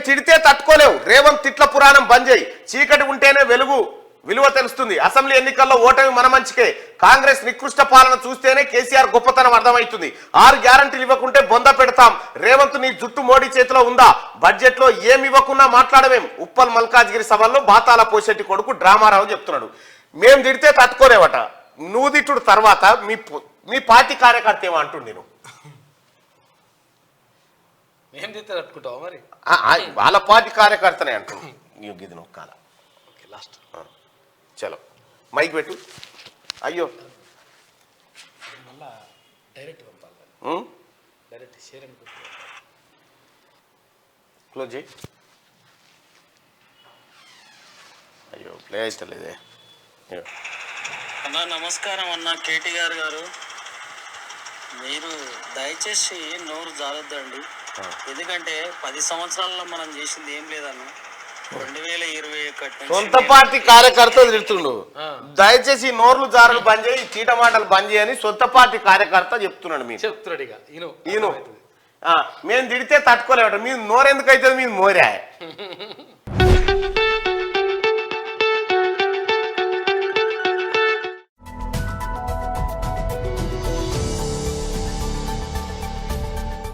మేము తిడితే తట్టుకోలేవు, రేవంత్ తిట్ల పురాణం బంద్ చేయి, చీకటి ఉంటేనే వెలుగు విలువ తెలుస్తుంది, అసెంబ్లీ ఎన్నికల్లో ఓటమి మన మంచికే, కాంగ్రెస్ నికృష్ట పాలన చూస్తేనే కేసీఆర్ గొప్పతనం అర్థమవుతుంది, 6 గ్యారంటీలు ఇవ్వకుంటే బొంద పెడతాం, రేవంత్ నీ జుట్టు మోడీ చేతిలో ఉందా, బడ్జెట్ లో ఏమి ఇవ్వకున్నా మాట్లాడమేం, ఉప్పల్ మల్కాజ్గిరి సభల్లో బాతాల పోషెట్టి కొడుకు డ్రామారావు చెప్తున్నాడు. మేము తిడితే తట్టుకోలేవట, నువ్వు తిట్టుడు తర్వాత మీ పార్టీ కార్యకర్త ఏమో అంటుండు. నేను మరి వాళ్ళ పార్టీ కార్యకర్తనే అంటున్నాను. నీవు గిది నొక్కాల లాస్ట్ చలో మైక్ పెట్టు. అయ్యో డైరెక్ట్ పంపాలి, డైరెక్ట్ షేర్ అని క్లోజ్ చేయి. అయ్యో ప్లే అయితలేదే. అన్న నమస్కారం అన్న కేటీఆర్ గారు, మీరు దయచేసి నోరు జారొద్దండి, ఎందుకంటే 10 సంవత్సరాల్లో మనం చేసింది ఏం లేదన్న. 2021 సొంత పార్టీ కార్యకర్తలు తిడుతుండు, దయచేసి నోర్లు జారులు బంద్ చేయి, చీట మాటలు బంద్ చేయని సొంత పార్టీ కార్యకర్త చెప్తున్నాడు. మీరు చెప్తున్నాడు ఇక ఈయన మేము తిడితే తట్టుకోలేవట, మీరు నోరెందుకు అవుతుంది, మీరు మోరా